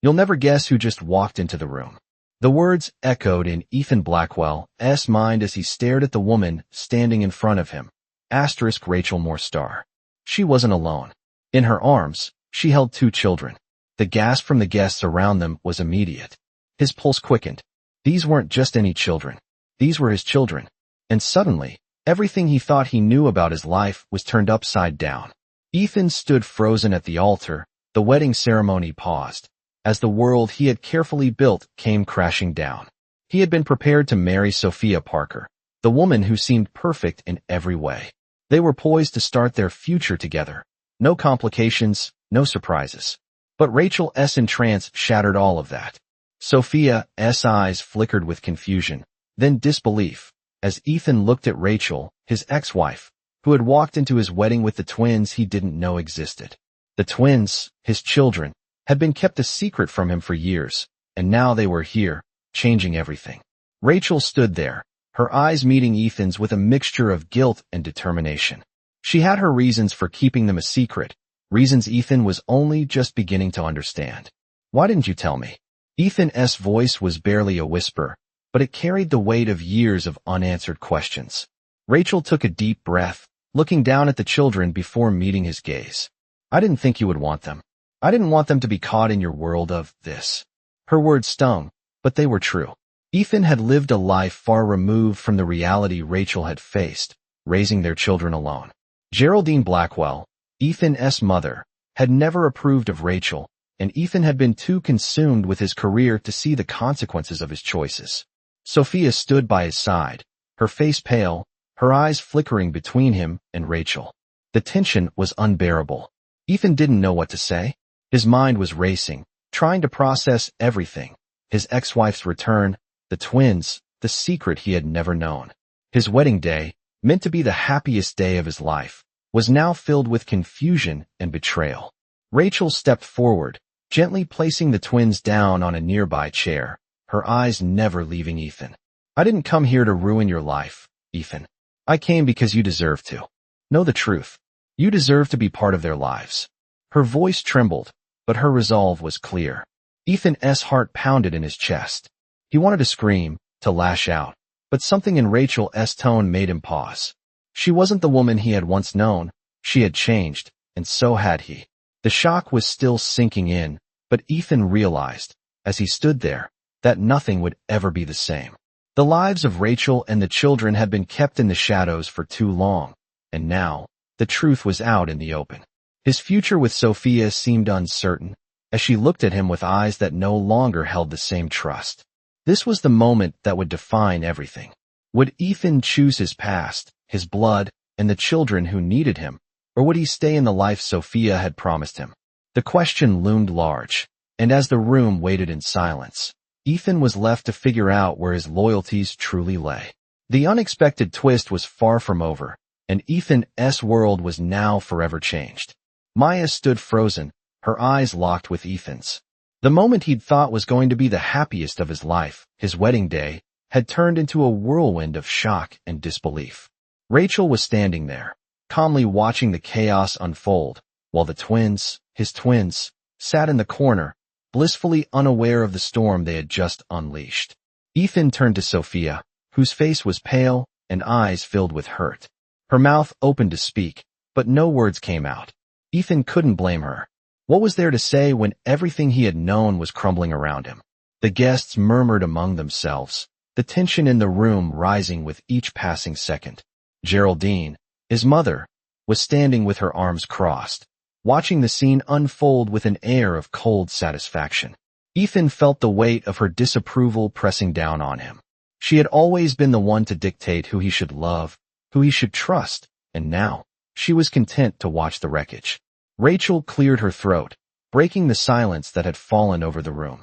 You'll never guess who just walked into the room. The words echoed in Ethan Blackwell's mind as he stared at the woman standing in front of him. Rachel Moorestar. She wasn't alone. In her arms, she held 2 children. The gasp from the guests around them was immediate. His pulse quickened. These weren't just any children. These were his children. And suddenly, everything he thought he knew about his life was turned upside down. Ethan stood frozen at the altar. The wedding ceremony paused, as the world he had carefully built came crashing down. He had been prepared to marry Sophia Parker, the woman who seemed perfect in every way. They were poised to start their future together. No complications, no surprises. But Rachel's entrance shattered all of that. Sophia's eyes flickered with confusion, then disbelief, as Ethan looked at Rachel, his ex-wife, who had walked into his wedding with the twins he didn't know existed. The twins, his children, had been kept a secret from him for years, and now they were here, changing everything. Rachel stood there, her eyes meeting Ethan's with a mixture of guilt and determination. She had her reasons for keeping them a secret, reasons Ethan was only just beginning to understand. Why didn't you tell me? Ethan's voice was barely a whisper, but it carried the weight of years of unanswered questions. Rachel took a deep breath, looking down at the children before meeting his gaze. I didn't think you would want them. I didn't want them to be caught in your world of this. Her words stung, but they were true. Ethan had lived a life far removed from the reality Rachel had faced, raising their children alone. Geraldine Blackwell, Ethan's mother, had never approved of Rachel, and Ethan had been too consumed with his career to see the consequences of his choices. Sophia stood by his side, her face pale, her eyes flickering between him and Rachel. The tension was unbearable. Ethan didn't know what to say. His mind was racing, trying to process everything. His ex-wife's return, the twins, the secret he had never known. His wedding day, meant to be the happiest day of his life, was now filled with confusion and betrayal. Rachel stepped forward, gently placing the twins down on a nearby chair, her eyes never leaving Ethan. I didn't come here to ruin your life, Ethan. I came because you deserve to. Know the truth. You deserve to be part of their lives. Her voice trembled, but her resolve was clear. Ethan's heart pounded in his chest. He wanted to scream, to lash out, but something in Rachel's tone made him pause. She wasn't the woman he had once known. She had changed, and so had he. The shock was still sinking in, but Ethan realized, as he stood there, that nothing would ever be the same. The lives of Rachel and the children had been kept in the shadows for too long, and now, the truth was out in the open. His future with Sophia seemed uncertain, as she looked at him with eyes that no longer held the same trust. This was the moment that would define everything. Would Ethan choose his past, his blood, and the children who needed him, or would he stay in the life Sophia had promised him? The question loomed large, and as the room waited in silence, Ethan was left to figure out where his loyalties truly lay. The unexpected twist was far from over, and Ethan's world was now forever changed. Maya stood frozen, her eyes locked with Ethan's. The moment he'd thought was going to be the happiest of his life, his wedding day, had turned into a whirlwind of shock and disbelief. Rachel was standing there, calmly watching the chaos unfold, while the twins, his twins, sat in the corner, blissfully unaware of the storm they had just unleashed. Ethan turned to Sophia, whose face was pale and eyes filled with hurt. Her mouth opened to speak, but no words came out. Ethan couldn't blame her. What was there to say when everything he had known was crumbling around him? The guests murmured among themselves, the tension in the room rising with each passing second. Geraldine, his mother, was standing with her arms crossed, watching the scene unfold with an air of cold satisfaction. Ethan felt the weight of her disapproval pressing down on him. She had always been the one to dictate who he should love, who he should trust, and now, she was content to watch the wreckage. Rachel cleared her throat, breaking the silence that had fallen over the room.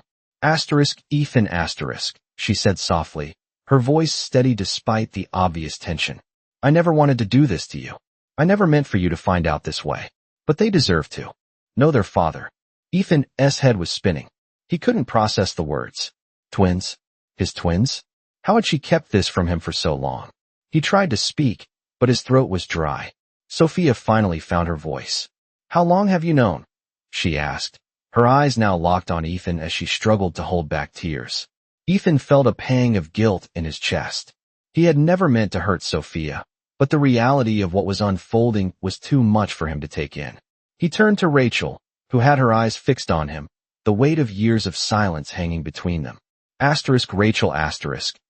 Ethan, she said softly, her voice steady despite the obvious tension. I never wanted to do this to you. I never meant for you to find out this way. But they deserve to. Know their father. Ethan's head was spinning. He couldn't process the words. Twins? His twins? How had she kept this from him for so long? He tried to speak, but his throat was dry. Sophia finally found her voice. How long have you known? She asked, Her eyes now locked on Ethan as she struggled to hold back tears. Ethan felt a pang of guilt in his chest. He had never meant to hurt Sophia, but the reality of what was unfolding was too much for him to take in. He turned to Rachel, who had her eyes fixed on him, the weight of years of silence hanging between them. Rachel,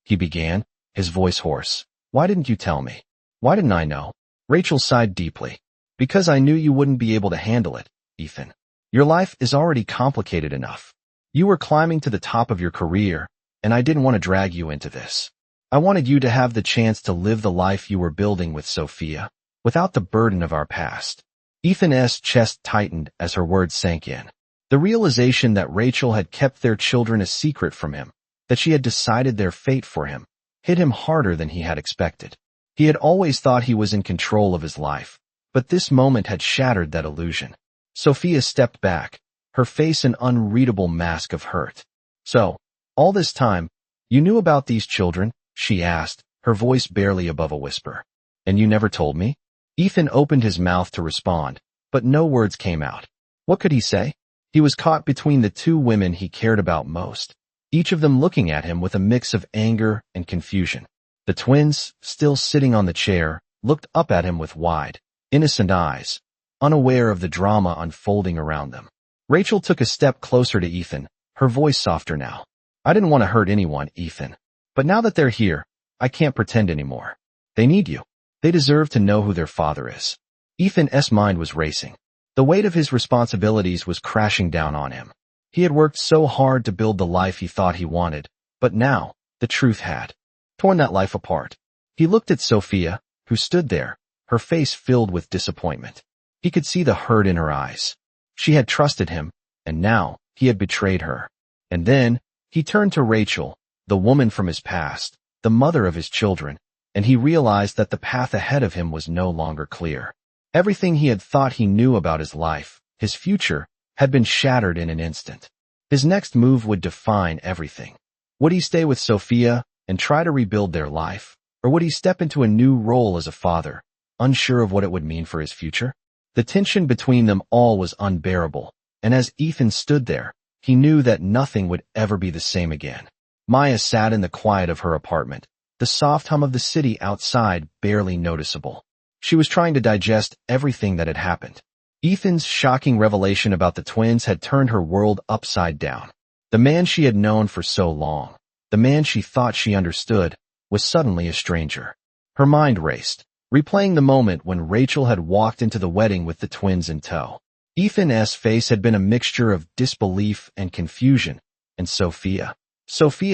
he began, his voice hoarse. Why didn't you tell me? Why didn't I know? Rachel sighed deeply. Because I knew you wouldn't be able to handle it, Ethan. Your life is already complicated enough. You were climbing to the top of your career, and I didn't want to drag you into this. I wanted you to have the chance to live the life you were building with Sophia, without the burden of our past. Ethan's chest tightened as her words sank in. The realization that Rachel had kept their children a secret from him, that she had decided their fate for him, hit him harder than he had expected. He had always thought he was in control of his life, but this moment had shattered that illusion. Sophia stepped back, her face an unreadable mask of hurt. So, all this time, you knew about these children? She asked, her voice barely above a whisper. And you never told me? Ethan opened his mouth to respond, but no words came out. What could he say? He was caught between the two women he cared about most, each of them looking at him with a mix of anger and confusion. The twins, still sitting on the chair, looked up at him with wide, innocent eyes, unaware of the drama unfolding around them. Rachel took a step closer to Ethan, her voice softer now. I didn't want to hurt anyone, Ethan. But now that they're here, I can't pretend anymore. They need you. They deserve to know who their father is. Ethan's mind was racing. The weight of his responsibilities was crashing down on him. He had worked so hard to build the life he thought he wanted, but now, the truth had torn that life apart. He looked at Sophia, who stood there, her face filled with disappointment. He could see the hurt in her eyes. She had trusted him, and now he had betrayed her. And then, he turned to Rachel, the woman from his past, the mother of his children, and he realized that the path ahead of him was no longer clear. Everything he had thought he knew about his life, his future, had been shattered in an instant. His next move would define everything. Would he stay with Sophia and try to rebuild their life, or would he step into a new role as a father, unsure of what it would mean for his future? The tension between them all was unbearable, and as Ethan stood there, he knew that nothing would ever be the same again. Maya sat in the quiet of her apartment, the soft hum of the city outside barely noticeable. She was trying to digest everything that had happened. Ethan's shocking revelation about the twins had turned her world upside down. The man she had known for so long, the man she thought she understood, was suddenly a stranger. Her mind raced, replaying the moment when Rachel had walked into the wedding with the twins in tow. Ethan's face had been a mixture of disbelief and confusion, and Sophia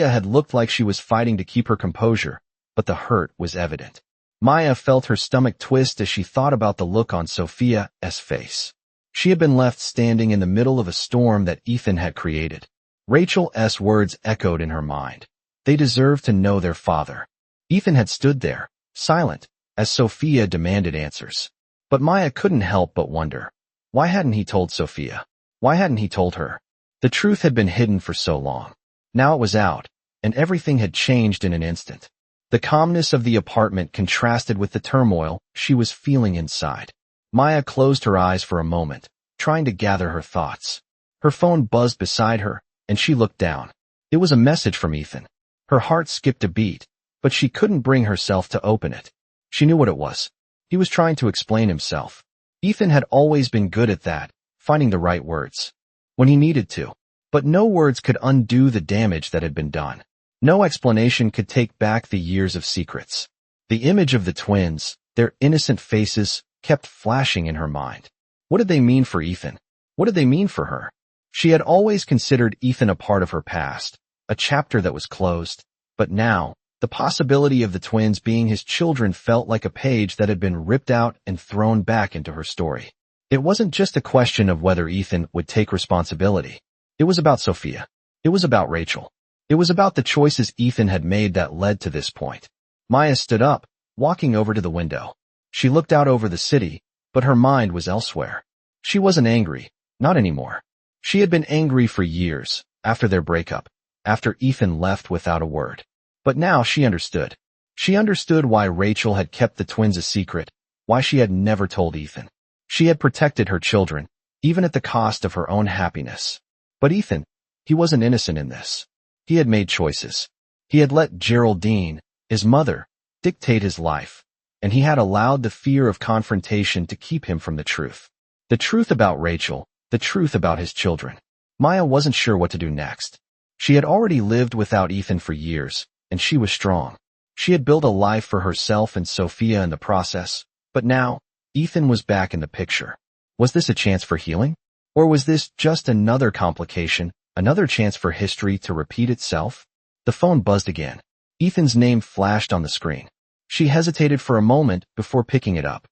had looked like she was fighting to keep her composure, but the hurt was evident. Maya felt her stomach twist as she thought about the look on Sophia's face. She had been left standing in the middle of a storm that Ethan had created. Rachel's words echoed in her mind. They deserved to know their father. Ethan had stood there, silent, as Sophia demanded answers. But Maya couldn't help but wonder. Why hadn't he told Sophia? Why hadn't he told her? The truth had been hidden for so long. Now it was out, and everything had changed in an instant. The calmness of the apartment contrasted with the turmoil she was feeling inside. Maya closed her eyes for a moment, trying to gather her thoughts. Her phone buzzed beside her, and she looked down. It was a message from Ethan. Her heart skipped a beat, but she couldn't bring herself to open it. She knew what it was. He was trying to explain himself. Ethan had always been good at that, finding the right words when he needed to. But no words could undo the damage that had been done. No explanation could take back the years of secrets. The image of the twins, their innocent faces, kept flashing in her mind. What did they mean for Ethan? What did they mean for her? She had always considered Ethan a part of her past, a chapter that was closed. But now, the possibility of the twins being his children felt like a page that had been ripped out and thrown back into her story. It wasn't just a question of whether Ethan would take responsibility. It was about Sophia. It was about Rachel. It was about the choices Ethan had made that led to this point. Maya stood up, walking over to the window. She looked out over the city, but her mind was elsewhere. She wasn't angry, not anymore. She had been angry for years, after their breakup, after Ethan left without a word. But now she understood. She understood why Rachel had kept the twins a secret, why she had never told Ethan. She had protected her children, even at the cost of her own happiness. But Ethan, he wasn't innocent in this. He had made choices. He had let Geraldine, his mother, dictate his life, and he had allowed the fear of confrontation to keep him from the truth. The truth about Rachel, the truth about his children. Maya wasn't sure what to do next. She had already lived without Ethan for years, and she was strong. She had built a life for herself and Sophia in the process, but now, Ethan was back in the picture. Was this a chance for healing? Or was this just another complication, another chance for history to repeat itself? The phone buzzed again. Ethan's name flashed on the screen. She hesitated for a moment before picking it up.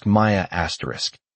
Maya.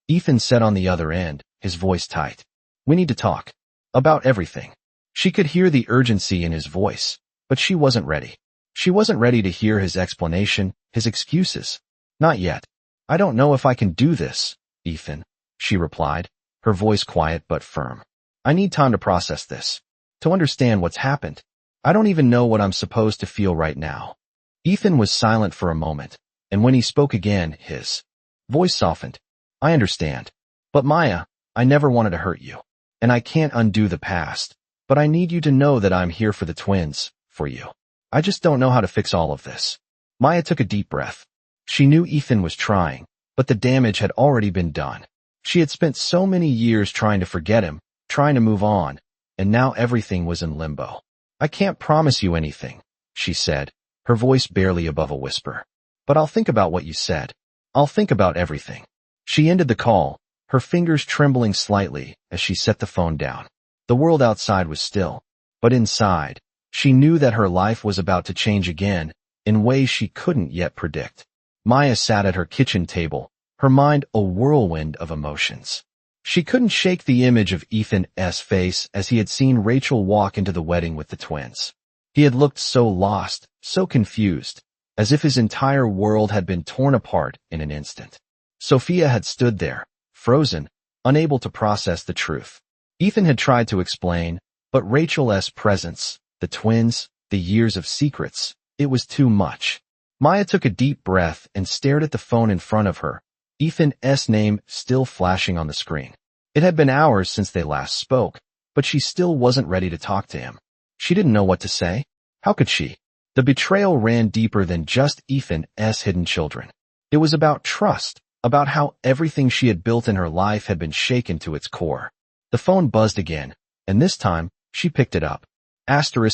Ethan said on the other end, his voice tight. We need to talk. About everything. She could hear the urgency in his voice, but she wasn't ready. She wasn't ready to hear his explanation, his excuses. Not yet. I don't know if I can do this, Ethan, she replied, her voice quiet but firm. I need time to process this. To understand what's happened. I don't even know what I'm supposed to feel right now. Ethan was silent for a moment, and when he spoke again, his voice softened. I understand. But Maya, I never wanted to hurt you. And I can't undo the past. But I need you to know that I'm here for the twins, for you. I just don't know how to fix all of this. Maya took a deep breath. She knew Ethan was trying, but the damage had already been done. She had spent so many years trying to forget him, trying to move on, and now everything was in limbo. I can't promise you anything, she said, her voice barely above a whisper. But I'll think about what you said. I'll think about everything. She ended the call, her fingers trembling slightly as she set the phone down. The world outside was still, but inside, she knew that her life was about to change again in ways she couldn't yet predict. Maya sat at her kitchen table, her mind a whirlwind of emotions. She couldn't shake the image of Ethan's face as he had seen Rachel walk into the wedding with the twins. He had looked so lost, so confused, as if his entire world had been torn apart in an instant. Sophia had stood there, frozen, unable to process the truth. Ethan had tried to explain, but Rachel's presence, the twins, the years of secrets, it was too much. Maya took a deep breath and stared at the phone in front of her, Ethan's name still flashing on the screen. It had been hours since they last spoke, but she still wasn't ready to talk to him. She didn't know what to say. How could she? The betrayal ran deeper than just Ethan's hidden children. It was about trust, about how everything she had built in her life had been shaken to its core. The phone buzzed again, and this time, she picked it up.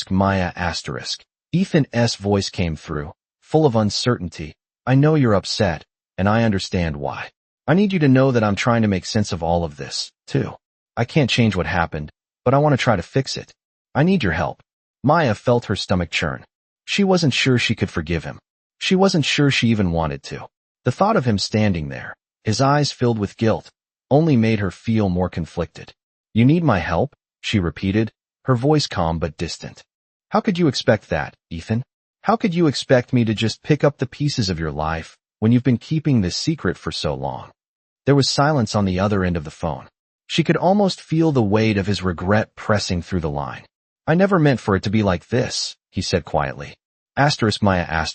Maya. Ethan's voice came through, full of uncertainty. I know you're upset, and I understand why. I need you to know that I'm trying to make sense of all of this, too. I can't change what happened, but I want to try to fix it. I need your help. Maya felt her stomach churn. She wasn't sure she could forgive him. She wasn't sure she even wanted to. The thought of him standing there, his eyes filled with guilt, only made her feel more conflicted. You need my help? She repeated, her voice calm but distant. How could you expect that, Ethan? How could you expect me to just pick up the pieces of your life when you've been keeping this secret for so long? There was silence on the other end of the phone. She could almost feel the weight of his regret pressing through the line. I never meant for it to be like this, he said quietly. Maya.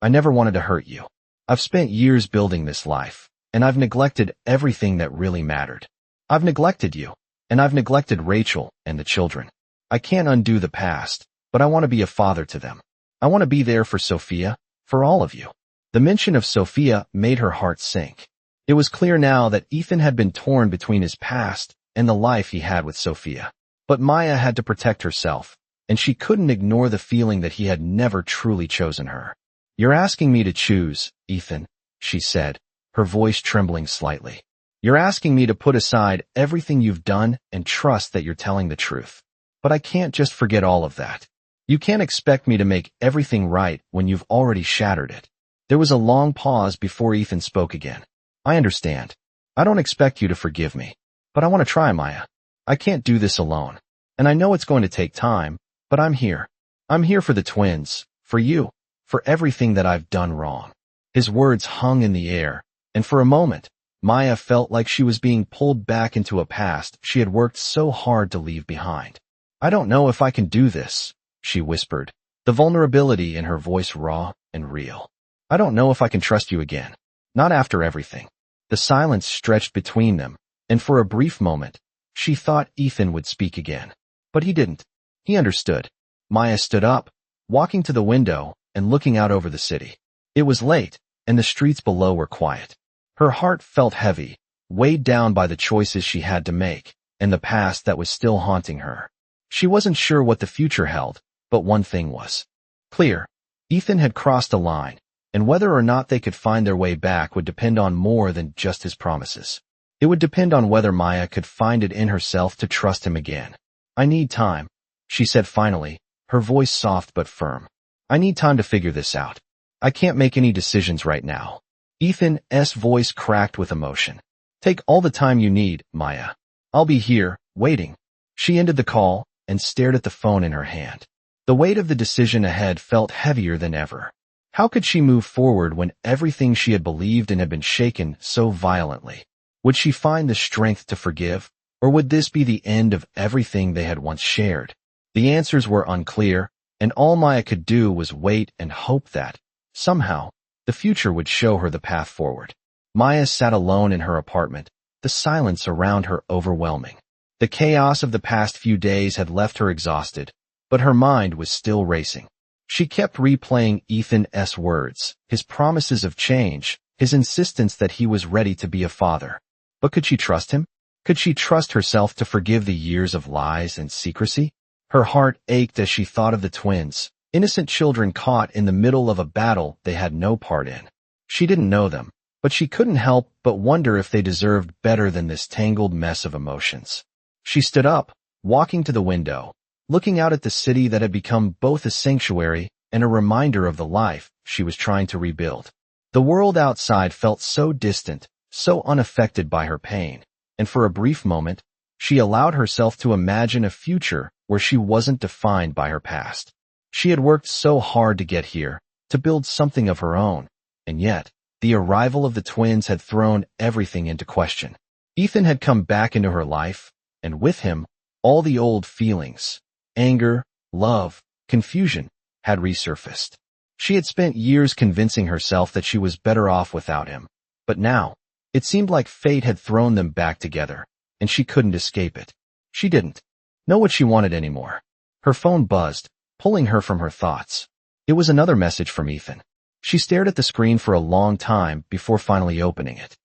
I never wanted to hurt you. I've spent years building this life, and I've neglected everything that really mattered. I've neglected you, and I've neglected Rachel and the children. I can't undo the past, but I want to be a father to them. I want to be there for Sophia, for all of you. The mention of Sophia made her heart sink. It was clear now that Ethan had been torn between his past and the life he had with Sophia. But Maya had to protect herself, and she couldn't ignore the feeling that he had never truly chosen her. You're asking me to choose, Ethan, she said, her voice trembling slightly. You're asking me to put aside everything you've done and trust that you're telling the truth. But I can't just forget all of that. You can't expect me to make everything right when you've already shattered it. There was a long pause before Ethan spoke again. I understand. I don't expect you to forgive me. But I want to try, Maya. I can't do this alone. And I know it's going to take time, but I'm here. I'm here for the twins, for you, for everything that I've done wrong. His words hung in the air, and for a moment, Maya felt like she was being pulled back into a past she had worked so hard to leave behind. I don't know if I can do this, she whispered, the vulnerability in her voice raw and real. I don't know if I can trust you again. Not after everything. The silence stretched between them, And for a brief moment, she thought Ethan would speak again. But he didn't. He understood. Maya stood up, walking to the window and looking out over the city. It was late, and the streets below were quiet. Her heart felt heavy, weighed down by the choices she had to make, and the past that was still haunting her. She wasn't sure what the future held, but one thing was clear. Ethan had crossed a line, and whether or not they could find their way back would depend on more than just his promises. It would depend on whether Maya could find it in herself to trust him again. "I need time," she said finally, her voice soft but firm. "I need time to figure this out. I can't make any decisions right now." Ethan's voice cracked with emotion. "Take all the time you need, Maya. I'll be here, waiting." She ended the call and stared at the phone in her hand. The weight of the decision ahead felt heavier than ever. How could she move forward when everything she had believed in had been shaken so violently? Would she find the strength to forgive, or would this be the end of everything they had once shared? The answers were unclear, and all Maya could do was wait and hope that, somehow, the future would show her the path forward. Maya sat alone in her apartment, the silence around her overwhelming. The chaos of the past few days had left her exhausted, but her mind was still racing. She kept replaying Ethan's words, his promises of change, his insistence that he was ready to be a father. But could she trust him? Could she trust herself to forgive the years of lies and secrecy? Her heart ached as she thought of the twins, innocent children caught in the middle of a battle they had no part in. She didn't know them, but she couldn't help but wonder if they deserved better than this tangled mess of emotions. She stood up, walking to the window, looking out at the city that had become both a sanctuary and a reminder of the life she was trying to rebuild. The world outside felt so distant, so unaffected by her pain, and for a brief moment, she allowed herself to imagine a future where she wasn't defined by her past. She had worked so hard to get here, to build something of her own, and yet, the arrival of the twins had thrown everything into question. Ethan had come back into her life, and with him, all the old feelings, anger, love, confusion, had resurfaced. She had spent years convincing herself that she was better off without him, but now, it seemed like fate had thrown them back together, and she couldn't escape it. She didn't know what she wanted anymore. Her phone buzzed, pulling her from her thoughts. It was another message from Ethan. She stared at the screen for a long time before finally opening it.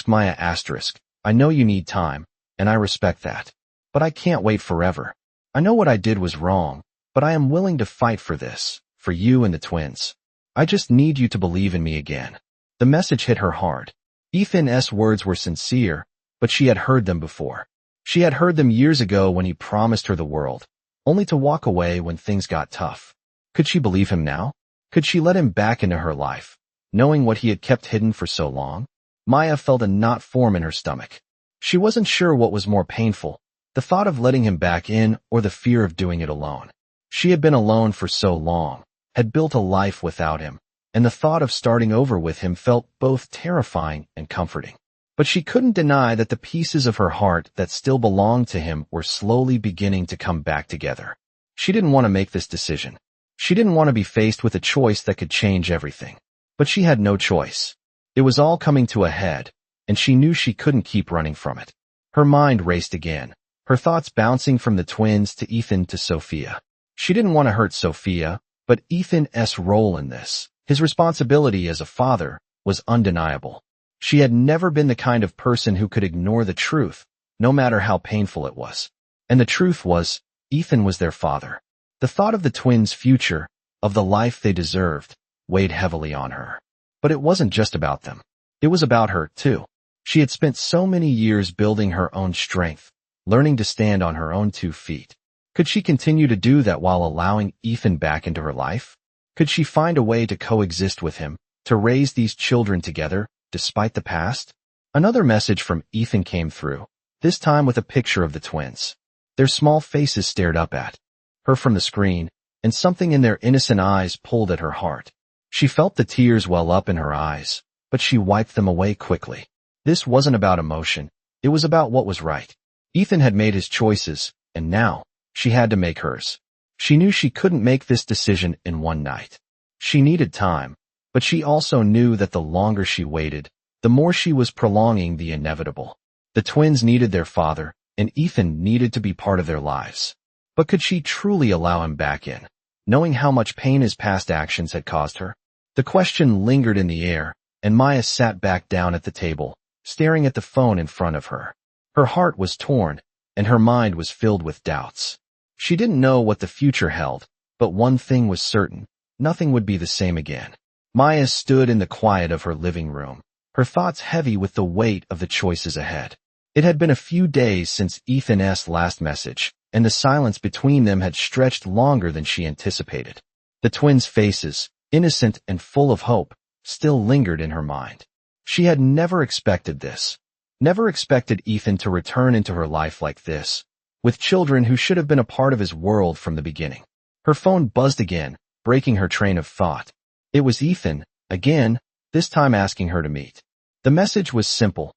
Maya asterisk, "I know you need time, and I respect that. But I can't wait forever. I know what I did was wrong, but I am willing to fight for this, for you and the twins. I just need you to believe in me again." The message hit her hard. Ethan's words were sincere, but she had heard them before. She had heard them years ago when he promised her the world, only to walk away when things got tough. Could she believe him now? Could she let him back into her life, knowing what he had kept hidden for so long? Maya felt a knot form in her stomach. She wasn't sure what was more painful, the thought of letting him back in or the fear of doing it alone. She had been alone for so long, had built a life without him, and the thought of starting over with him felt both terrifying and comforting. But she couldn't deny that the pieces of her heart that still belonged to him were slowly beginning to come back together. She didn't want to make this decision. She didn't want to be faced with a choice that could change everything. But she had no choice. It was all coming to a head, and she knew she couldn't keep running from it. Her mind raced again, her thoughts bouncing from the twins to Ethan to Sophia. She didn't want to hurt Sophia, but Ethan's role in this, his responsibility as a father, was undeniable. She had never been the kind of person who could ignore the truth, no matter how painful it was. And the truth was, Ethan was their father. The thought of the twins' future, of the life they deserved, weighed heavily on her. But it wasn't just about them. It was about her, too. She had spent so many years building her own strength, learning to stand on her own 2 feet. Could she continue to do that while allowing Ethan back into her life? Could she find a way to coexist with him, to raise these children together, despite the past? Another message from Ethan came through, this time with a picture of the twins. Their small faces stared up at her from the screen, and something in their innocent eyes pulled at her heart. She felt the tears well up in her eyes, but she wiped them away quickly. This wasn't about emotion, it was about what was right. Ethan had made his choices, and now, she had to make hers. She knew she couldn't make this decision in one night. She needed time, but she also knew that the longer she waited, the more she was prolonging the inevitable. The twins needed their father, and Ethan needed to be part of their lives. But could she truly allow him back in, knowing how much pain his past actions had caused her? The question lingered in the air, and Maya sat back down at the table, staring at the phone in front of her. Her heart was torn, and her mind was filled with doubts. She didn't know what the future held, but one thing was certain: nothing would be the same again. Maya stood in the quiet of her living room, her thoughts heavy with the weight of the choices ahead. It had been a few days since Ethan's last message, and the silence between them had stretched longer than she anticipated. The twins' faces, innocent and full of hope, still lingered in her mind. She had never expected this. Never expected Ethan to return into her life like this, with children who should have been a part of his world from the beginning. Her phone buzzed again, breaking her train of thought. It was Ethan, again, this time asking her to meet. The message was simple.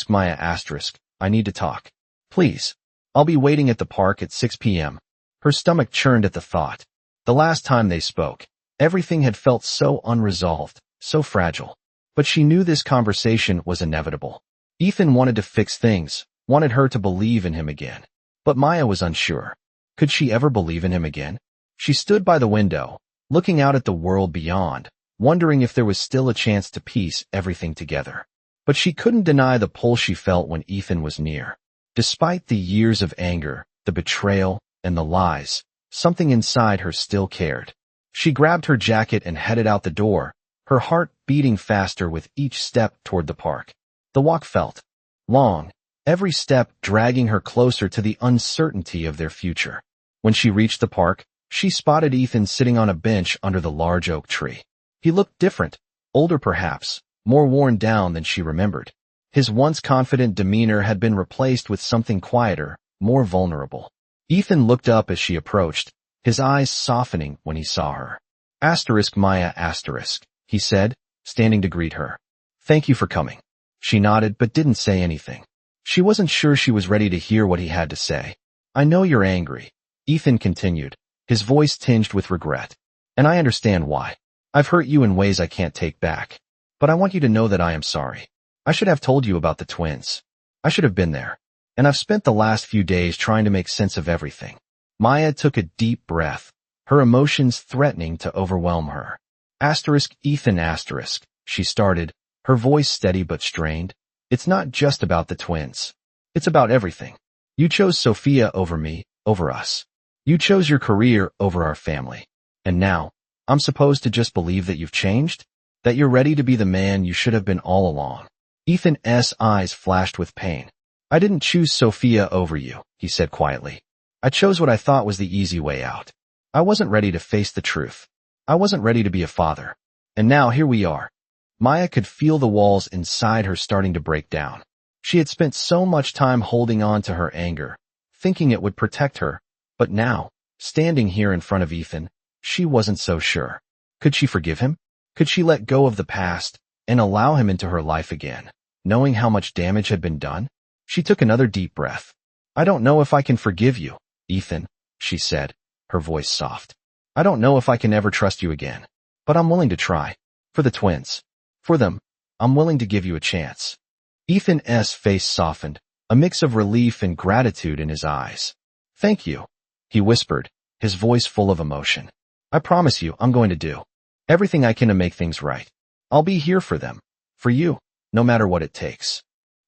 Maya, I need to talk. Please. I'll be waiting at the park at 6 p.m. Her stomach churned at the thought. The last time they spoke, everything had felt so unresolved, so fragile. But she knew this conversation was inevitable. Ethan wanted to fix things, wanted her to believe in him again. But Maya was unsure. Could she ever believe in him again? She stood by the window, looking out at the world beyond, wondering if there was still a chance to piece everything together. But she couldn't deny the pull she felt when Ethan was near. Despite the years of anger, the betrayal, and the lies, something inside her still cared. She grabbed her jacket and headed out the door, her heart beating faster with each step toward the park. The walk felt long, every step dragging her closer to the uncertainty of their future. When she reached the park, she spotted Ethan sitting on a bench under the large oak tree. He looked different, older perhaps, more worn down than she remembered. His once confident demeanor had been replaced with something quieter, more vulnerable. Ethan looked up as she approached, his eyes softening when he saw her. Maya, he said, standing to greet her. Thank you for coming. She nodded but didn't say anything. She wasn't sure she was ready to hear what he had to say. I know you're angry, Ethan continued, his voice tinged with regret. And I understand why. I've hurt you in ways I can't take back. But I want you to know that I am sorry. I should have told you about the twins. I should have been there. And I've spent the last few days trying to make sense of everything. Maya took a deep breath, her emotions threatening to overwhelm her. Ethan, she started, her voice steady but strained. It's not just about the twins. It's about everything. You chose Sophia over me, over us. You chose your career over our family. And now, I'm supposed to just believe that you've changed? That you're ready to be the man you should have been all along. Ethan's eyes flashed with pain. I didn't choose Sophia over you, he said quietly. I chose what I thought was the easy way out. I wasn't ready to face the truth. I wasn't ready to be a father. And now here we are. Maya could feel the walls inside her starting to break down. She had spent so much time holding on to her anger, thinking it would protect her. But now, standing here in front of Ethan, she wasn't so sure. Could she forgive him? Could she let go of the past and allow him into her life again, knowing how much damage had been done? She took another deep breath. I don't know if I can forgive you, Ethan, she said, her voice soft. I don't know if I can ever trust you again, but I'm willing to try. For the twins. For them, I'm willing to give you a chance. Ethan's face softened, a mix of relief and gratitude in his eyes. Thank you, he whispered, his voice full of emotion. I promise you I'm going to do everything I can to make things right. I'll be here for them, for you, no matter what it takes.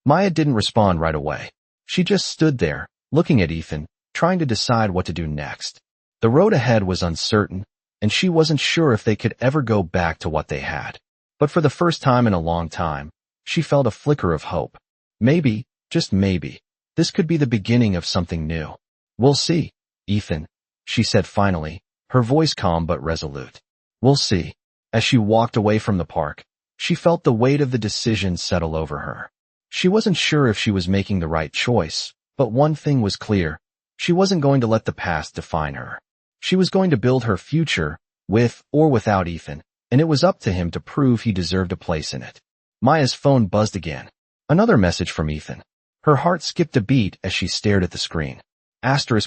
Maya didn't respond right away. She just stood there, looking at Ethan, trying to decide what to do next. The road ahead was uncertain, and she wasn't sure if they could ever go back to what they had. But for the first time in a long time, she felt a flicker of hope. Maybe, just maybe, this could be the beginning of something new. We'll see, Ethan, she said finally, her voice calm but resolute. We'll see. As she walked away from the park, she felt the weight of the decision settle over her. She wasn't sure if she was making the right choice, but one thing was clear. She wasn't going to let the past define her. She was going to build her future, with or without Ethan, and it was up to him to prove he deserved a place in it. Maya's phone buzzed again. Another message from Ethan. Her heart skipped a beat as she stared at the screen.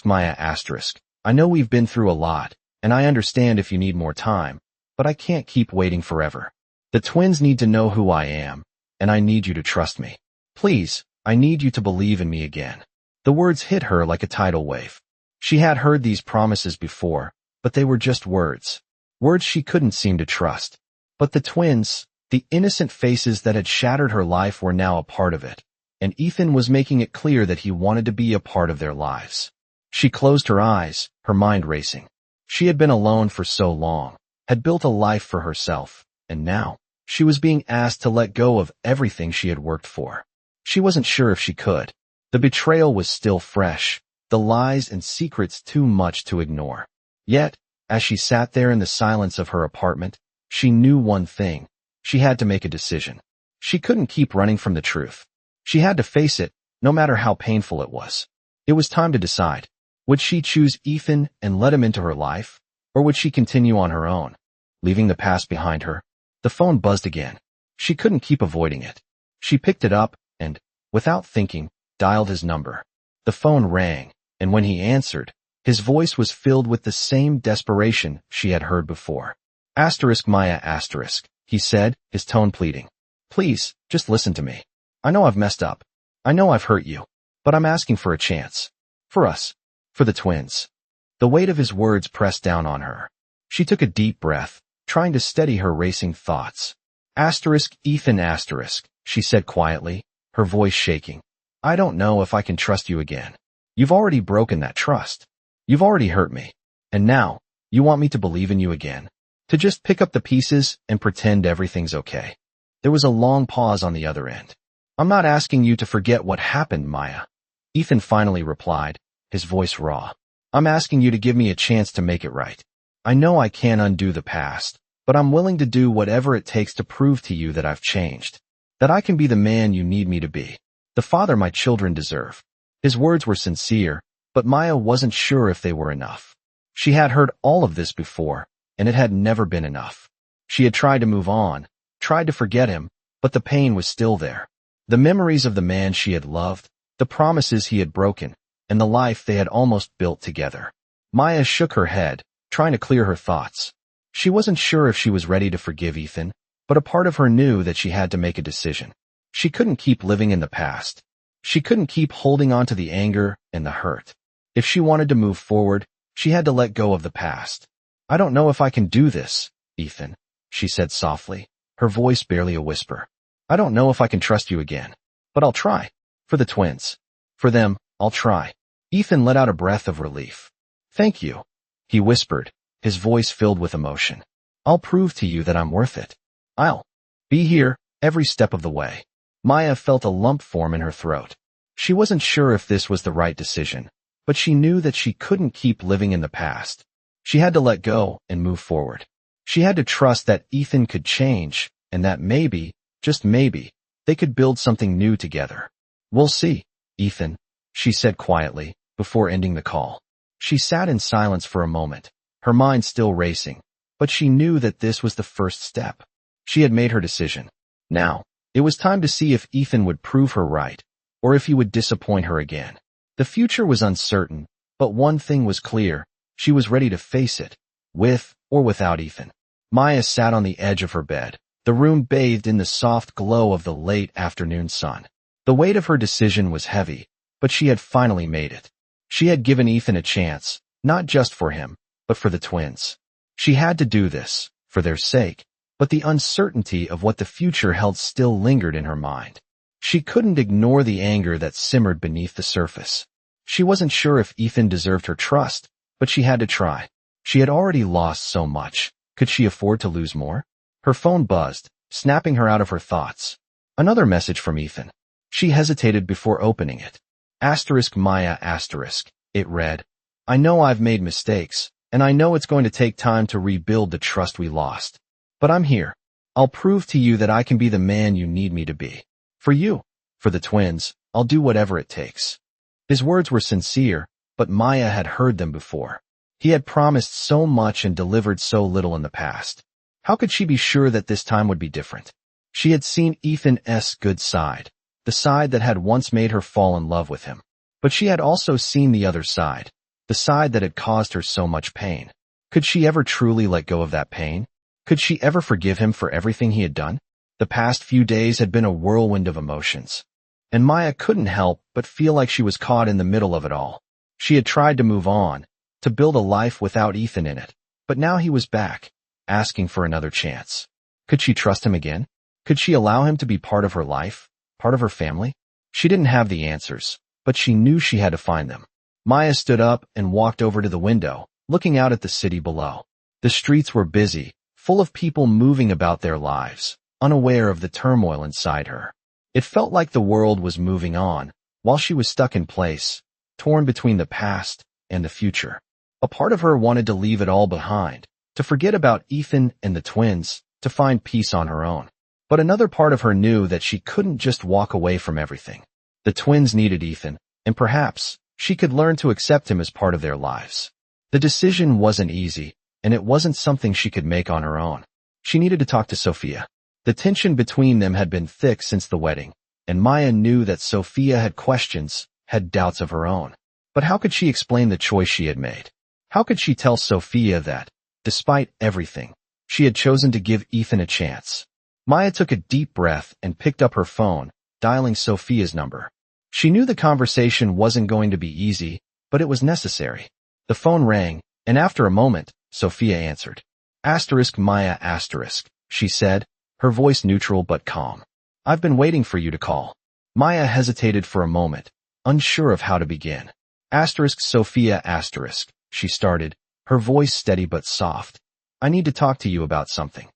Maya, I know we've been through a lot, and I understand if you need more time, but I can't keep waiting forever. The twins need to know who I am, and I need you to trust me. Please, I need you to believe in me again. The words hit her like a tidal wave. She had heard these promises before, but they were just words. Words she couldn't seem to trust. But the twins, the innocent faces that had shattered her life, were now a part of it, and Ethan was making it clear that he wanted to be a part of their lives. She closed her eyes, her mind racing. She had been alone for so long, had built a life for herself, and now, she was being asked to let go of everything she had worked for. She wasn't sure if she could. The betrayal was still fresh, the lies and secrets too much to ignore. Yet, as she sat there in the silence of her apartment, she knew one thing. She had to make a decision. She couldn't keep running from the truth. She had to face it, no matter how painful it was. It was time to decide. Would she choose Ethan and let him into her life, or would she continue on her own, leaving the past behind her? The phone buzzed again. She couldn't keep avoiding it. She picked it up and, without thinking, dialed his number. The phone rang, and when he answered, his voice was filled with the same desperation she had heard before. Maya, he said, his tone pleading. Please, just listen to me. I know I've messed up. I know I've hurt you. But I'm asking for a chance. For us. For the twins. The weight of his words pressed down on her. She took a deep breath, trying to steady her racing thoughts. Ethan, she said quietly, her voice shaking. I don't know if I can trust you again. You've already broken that trust. You've already hurt me. And now, you want me to believe in you again? To just pick up the pieces and pretend everything's okay? There was a long pause on the other end. I'm not asking you to forget what happened, Maya. Ethan finally replied, his voice raw. I'm asking you to give me a chance to make it right. I know I can't undo the past, but I'm willing to do whatever it takes to prove to you that I've changed. That I can be the man you need me to be. The father my children deserve. His words were sincere, but Maya wasn't sure if they were enough. She had heard all of this before, and it had never been enough. She had tried to move on, tried to forget him, but the pain was still there. The memories of the man she had loved, the promises he had broken, and the life they had almost built together. Maya shook her head, trying to clear her thoughts. She wasn't sure if she was ready to forgive Ethan, but a part of her knew that she had to make a decision. She couldn't keep living in the past. She couldn't keep holding on to the anger and the hurt. If she wanted to move forward, she had to let go of the past. I don't know if I can do this, Ethan, she said softly, her voice barely a whisper. I don't know if I can trust you again, but I'll try. For the twins. For them, I'll try. Ethan let out a breath of relief. Thank you, he whispered, his voice filled with emotion. I'll prove to you that I'm worth it. I'll be here every step of the way. Maya felt a lump form in her throat. She wasn't sure if this was the right decision, but she knew that she couldn't keep living in the past. She had to let go and move forward. She had to trust that Ethan could change, and that maybe, just maybe, they could build something new together. We'll see, Ethan, she said quietly, before ending the call. She sat in silence for a moment, her mind still racing, but she knew that this was the first step. She had made her decision. Now, it was time to see if Ethan would prove her right, or if he would disappoint her again. The future was uncertain, but one thing was clear, she was ready to face it, with or without Ethan. Maya sat on the edge of her bed, the room bathed in the soft glow of the late afternoon sun. The weight of her decision was heavy, but she had finally made it. She had given Ethan a chance, not just for him, but for the twins. She had to do this, for their sake, but the uncertainty of what the future held still lingered in her mind. She couldn't ignore the anger that simmered beneath the surface. She wasn't sure if Ethan deserved her trust, but she had to try. She had already lost so much. Could she afford to lose more? Her phone buzzed, snapping her out of her thoughts. Another message from Ethan. She hesitated before opening it. Maya, it read. I know I've made mistakes, and I know it's going to take time to rebuild the trust we lost. But I'm here. I'll prove to you that I can be the man you need me to be. For you, for the twins, I'll do whatever it takes. His words were sincere, but Maya had heard them before. He had promised so much and delivered so little in the past. How could she be sure that this time would be different? She had seen Ethan's good side, the side that had once made her fall in love with him. But she had also seen the other side, the side that had caused her so much pain. Could she ever truly let go of that pain? Could she ever forgive him for everything he had done? The past few days had been a whirlwind of emotions. and Maya couldn't help but feel like she was caught in the middle of it all. She had tried to move on, to build a life without Ethan in it, but now he was back, asking for another chance. Could she trust him again? Could she allow him to be part of her life, part of her family? She didn't have the answers, but she knew she had to find them. Maya stood up and walked over to the window, looking out at the city below. The streets were busy, full of people moving about their lives, unaware of the turmoil inside her. It felt like the world was moving on, while she was stuck in place, torn between the past and the future. A part of her wanted to leave it all behind, to forget about Ethan and the twins, to find peace on her own. But another part of her knew that she couldn't just walk away from everything. The twins needed Ethan, and perhaps she could learn to accept him as part of their lives. The decision wasn't easy, and it wasn't something she could make on her own. She needed to talk to Sophia. The tension between them had been thick since the wedding, and Maya knew that Sophia had questions, had doubts of her own. But how could she explain the choice she had made? How could she tell Sophia that, despite everything, she had chosen to give Ethan a chance? Maya took a deep breath and picked up her phone, dialing Sophia's number. She knew the conversation wasn't going to be easy, but it was necessary. The phone rang, and after a moment, Sophia answered. Maya, she said, her voice neutral but calm. I've been waiting for you to call. Maya hesitated for a moment, unsure of how to begin. Sophia, she started, her voice steady but soft. I need to talk to you about something.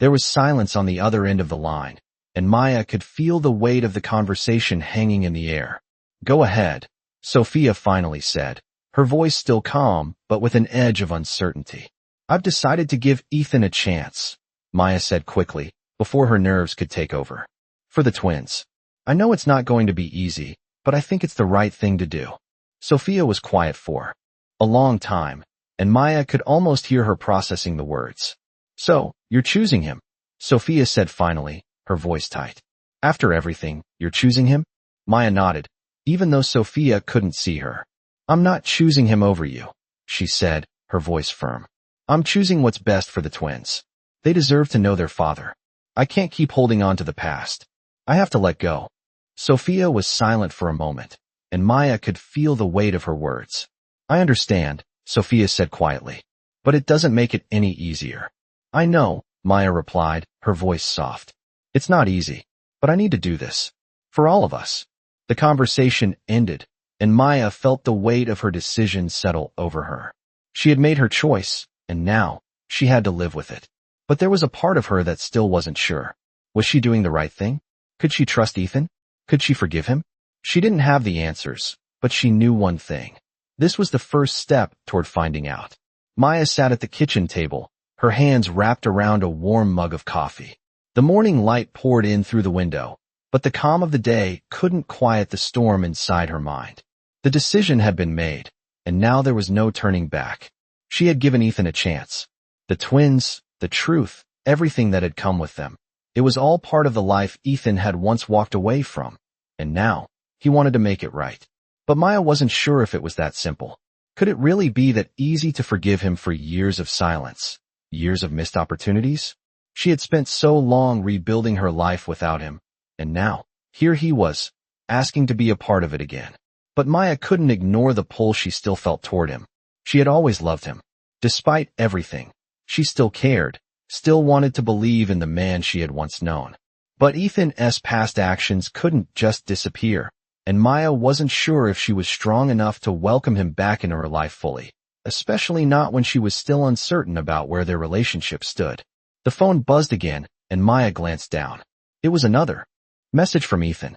There was silence on the other end of the line, and Maya could feel the weight of the conversation hanging in the air. Go ahead, Sophia finally said, her voice still calm but with an edge of uncertainty. I've decided to give Ethan a chance, Maya said quickly, before her nerves could take over. For the twins. I know it's not going to be easy, but I think it's the right thing to do. Sophia was quiet for a long time, and Maya could almost hear her processing the words. So, you're choosing him, Sophia said finally, her voice tight. After everything, you're choosing him? Maya nodded, even though Sophia couldn't see her. I'm not choosing him over you, she said, her voice firm. I'm choosing what's best for the twins. They deserve to know their father. I can't keep holding on to the past. I have to let go. Sophia was silent for a moment, and Maya could feel the weight of her words. I understand, Sophia said quietly, but it doesn't make it any easier. I know, Maya replied, her voice soft. It's not easy, but I need to do this. For all of us. The conversation ended, and Maya felt the weight of her decision settle over her. She had made her choice, and now, she had to live with it. But there was a part of her that still wasn't sure. Was she doing the right thing? Could she trust Ethan? Could she forgive him? She didn't have the answers, but she knew one thing. This was the first step toward finding out. Maya sat at the kitchen table, her hands wrapped around a warm mug of coffee. The morning light poured in through the window, but the calm of the day couldn't quiet the storm inside her mind. The decision had been made, and now there was no turning back. She had given Ethan a chance. The twins, the truth, everything that had come with them. It was all part of the life Ethan had once walked away from, and now, he wanted to make it right. But Maya wasn't sure if it was that simple. Could it really be that easy to forgive him for years of silence, years of missed opportunities? She had spent so long rebuilding her life without him, and now, here he was, asking to be a part of it again. But Maya couldn't ignore the pull she still felt toward him. She had always loved him. Despite everything, she still cared, still wanted to believe in the man she had once known. But Ethan's past actions couldn't just disappear, and Maya wasn't sure if she was strong enough to welcome him back into her life fully, especially not when she was still uncertain about where their relationship stood. The phone buzzed again, and Maya glanced down. It was another message from Ethan.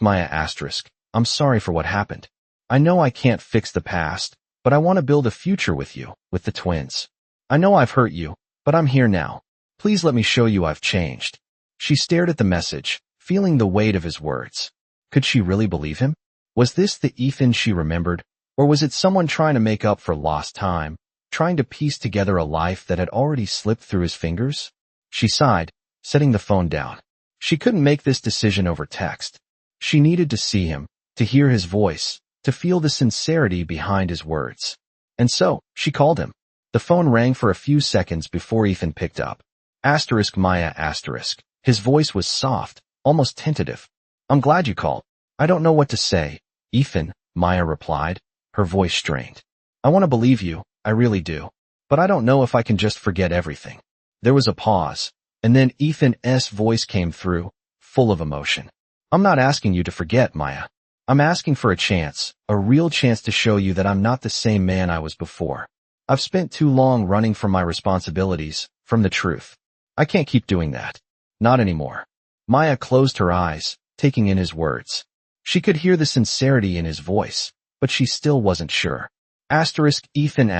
Maya, I'm sorry for what happened. I know I can't fix the past, but I want to build a future with you, with the twins. I know I've hurt you, but I'm here now. Please let me show you I've changed. She stared at the message, feeling the weight of his words. Could she really believe him? Was this the Ethan she remembered, or was it someone trying to make up for lost time, trying to piece together a life that had already slipped through his fingers? She sighed, setting the phone down. She couldn't make this decision over text. She needed to see him, to hear his voice, to feel the sincerity behind his words. And so, she called him. The phone rang for a few seconds before Ethan picked up. Maya. His voice was soft, almost tentative. I'm glad you called. I don't know what to say, Ethan, Maya replied, her voice strained. I want to believe you, I really do. But I don't know if I can just forget everything. There was a pause, and then Ethan's voice came through, full of emotion. I'm not asking you to forget, Maya. I'm asking for a chance, a real chance to show you that I'm not the same man I was before. I've spent too long running from my responsibilities, from the truth. I can't keep doing that. Not anymore. Maya closed her eyes, taking in his words. She could hear the sincerity in his voice, but she still wasn't sure. Ethan.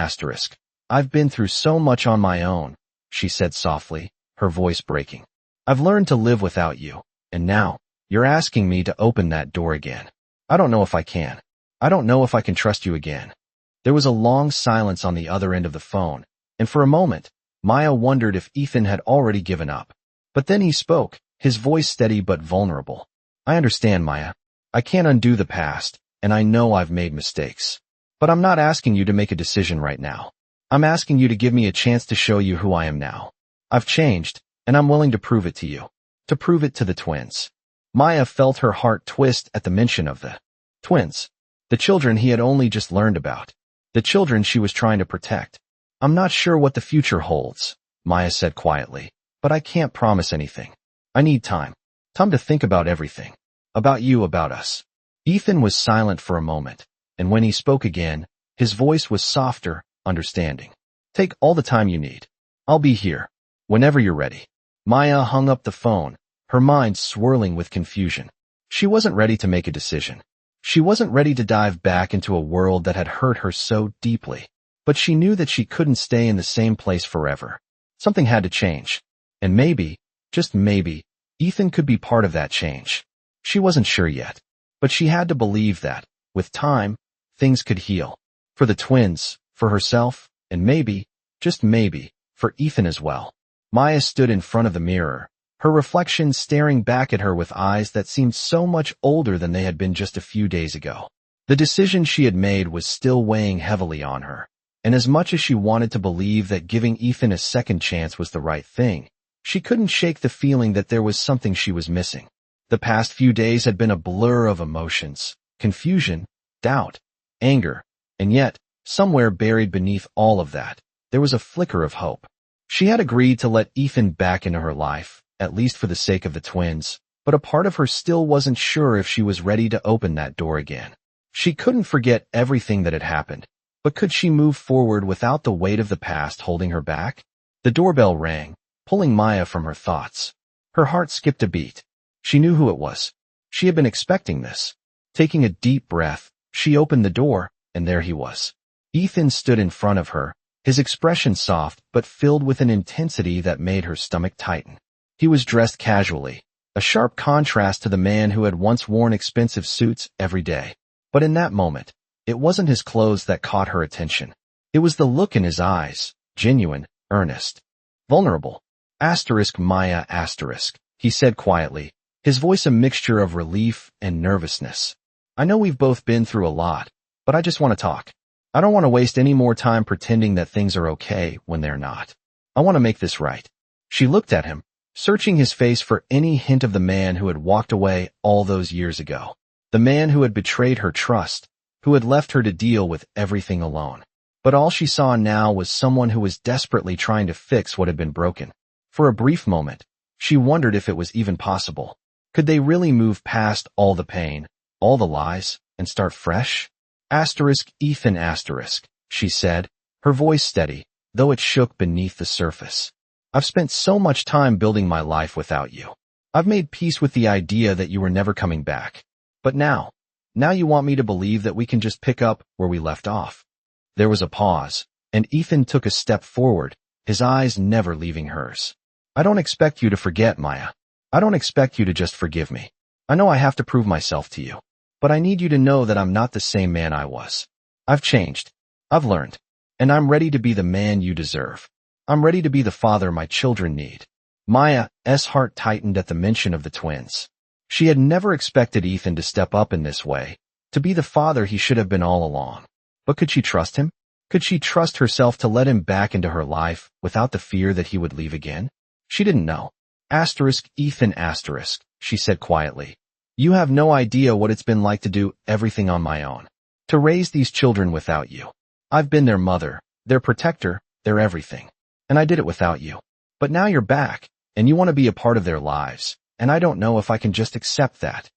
I've been through so much on my own, she said softly, her voice breaking. I've learned to live without you, and now, you're asking me to open that door again. I don't know if I can. I don't know if I can trust you again. There was a long silence on the other end of the phone, and for a moment, Maya wondered if Ethan had already given up. But then he spoke, his voice steady but vulnerable. I understand, Maya. I can't undo the past, and I know I've made mistakes. But I'm not asking you to make a decision right now. I'm asking you to give me a chance to show you who I am now. I've changed, and I'm willing to prove it to you. To prove it to the twins. Maya felt her heart twist at the mention of the twins. The children he had only just learned about. The children she was trying to protect. I'm not sure what the future holds, Maya said quietly, but I can't promise anything. I need time. Time to think about everything. About you, about us. Ethan was silent for a moment, and when he spoke again, his voice was softer, understanding. Take all the time you need. I'll be here. Whenever you're ready. Maya hung up the phone, her mind swirling with confusion. She wasn't ready to make a decision. She wasn't ready to dive back into a world that had hurt her so deeply. But she knew that she couldn't stay in the same place forever. Something had to change. And maybe, just maybe, Ethan could be part of that change. She wasn't sure yet. But she had to believe that, with time, things could heal. For the twins, for herself, and maybe, just maybe, for Ethan as well. Maya stood in front of the mirror, her reflection staring back at her with eyes that seemed so much older than they had been just a few days ago. The decision she had made was still weighing heavily on her, and as much as she wanted to believe that giving Ethan a second chance was the right thing, she couldn't shake the feeling that there was something she was missing. The past few days had been a blur of emotions, confusion, doubt, anger, and yet, somewhere buried beneath all of that, there was a flicker of hope. She had agreed to let Ethan back into her life, at least for the sake of the twins, but a part of her still wasn't sure if she was ready to open that door again. She couldn't forget everything that had happened, but could she move forward without the weight of the past holding her back? The doorbell rang, pulling Maya from her thoughts. Her heart skipped a beat. She knew who it was. She had been expecting this. Taking a deep breath, she opened the door, and there he was. Ethan stood in front of her, his expression soft but filled with an intensity that made her stomach tighten. He was dressed casually, a sharp contrast to the man who had once worn expensive suits every day. But in that moment, it wasn't his clothes that caught her attention. It was the look in his eyes, genuine, earnest, vulnerable. Maya, he said quietly, his voice a mixture of relief and nervousness. I know we've both been through a lot, but I just want to talk. I don't want to waste any more time pretending that things are okay when they're not. I want to make this right. She looked at him, searching his face for any hint of the man who had walked away all those years ago. The man who had betrayed her trust, who had left her to deal with everything alone. But all she saw now was someone who was desperately trying to fix what had been broken. For a brief moment, she wondered if it was even possible. Could they really move past all the pain, all the lies, and start fresh? Ethan, she said, her voice steady, though it shook beneath the surface. I've spent so much time building my life without you. I've made peace with the idea that you were never coming back. But now you want me to believe that we can just pick up where we left off. There was a pause, and Ethan took a step forward, his eyes never leaving hers. I don't expect you to forget, Maya. I don't expect you to just forgive me. I know I have to prove myself to you. But I need you to know that I'm not the same man I was. I've changed. I've learned. And I'm ready to be the man you deserve. I'm ready to be the father my children need. Maya's heart tightened at the mention of the twins. She had never expected Ethan to step up in this way, to be the father he should have been all along. But could she trust him? Could she trust herself to let him back into her life without the fear that he would leave again? She didn't know. Ethan, she said quietly. You have no idea what it's been like to do everything on my own. To raise these children without you. I've been their mother, their protector, their everything. And I did it without you. But now you're back, and you want to be a part of their lives, and I don't know if I can just accept that.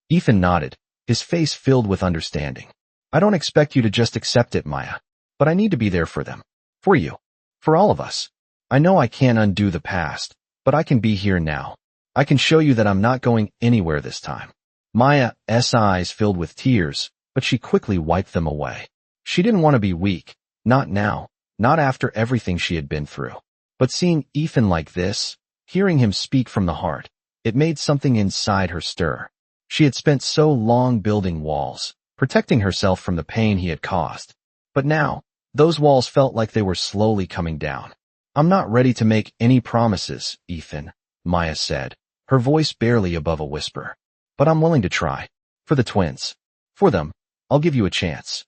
Ethan nodded, his face filled with understanding. I don't expect you to just accept it, Maya. But I need to be there for them. For you. For all of us. I know I can't undo the past, but I can be here now. I can show you that I'm not going anywhere this time. Maya's eyes filled with tears, but she quickly wiped them away. She didn't want to be weak. Not now. Not after everything she had been through. But seeing Ethan like this, hearing him speak from the heart, it made something inside her stir. She had spent so long building walls, protecting herself from the pain he had caused. But now, those walls felt like they were slowly coming down. I'm not ready to make any promises, Ethan, Maya said, her voice barely above a whisper. But I'm willing to try. For the twins. For them, I'll give you a chance.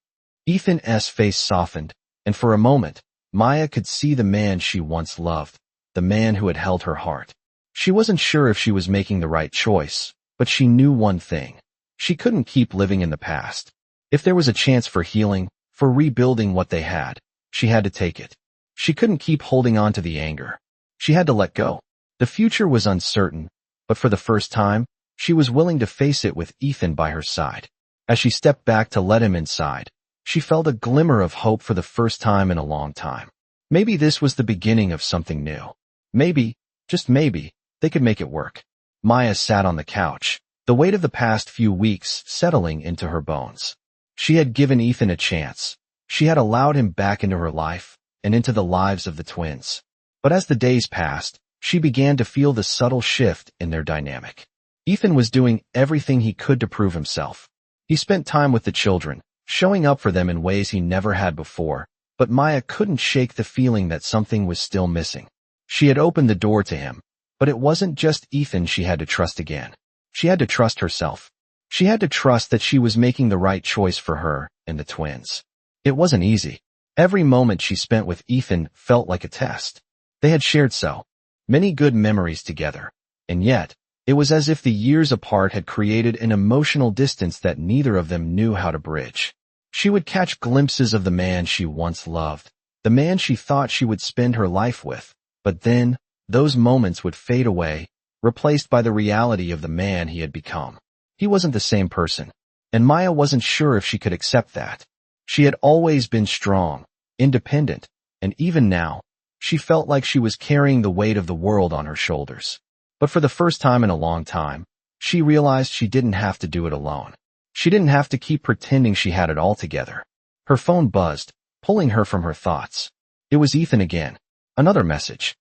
Ethan's face softened, and for a moment, Maya could see the man she once loved, the man who had held her heart. She wasn't sure if she was making the right choice, but she knew one thing. She couldn't keep living in the past. If there was a chance for healing, for rebuilding what they had, she had to take it. She couldn't keep holding on to the anger. She had to let go. The future was uncertain, but for the first time, she was willing to face it with Ethan by her side. As she stepped back to let him inside, she felt a glimmer of hope for the first time in a long time. Maybe this was the beginning of something new. Maybe, just maybe, they could make it work. Maya sat on the couch, the weight of the past few weeks settling into her bones. She had given Ethan a chance. She had allowed him back into her life and into the lives of the twins. But as the days passed, she began to feel the subtle shift in their dynamic. Ethan was doing everything he could to prove himself. He spent time with the children, showing up for them in ways he never had before, but Maya couldn't shake the feeling that something was still missing. She had opened the door to him, but it wasn't just Ethan she had to trust again. She had to trust herself. She had to trust that she was making the right choice for her and the twins. It wasn't easy. Every moment she spent with Ethan felt like a test. They had shared so many good memories together, and yet, it was as if the years apart had created an emotional distance that neither of them knew how to bridge. She would catch glimpses of the man she once loved, the man she thought she would spend her life with, but then, those moments would fade away, replaced by the reality of the man he had become. He wasn't the same person, and Maya wasn't sure if she could accept that. She had always been strong, independent, and even now, she felt like she was carrying the weight of the world on her shoulders. But for the first time in a long time, she realized she didn't have to do it alone. She didn't have to keep pretending she had it all together. Her phone buzzed, pulling her from her thoughts. It was Ethan again. Another message.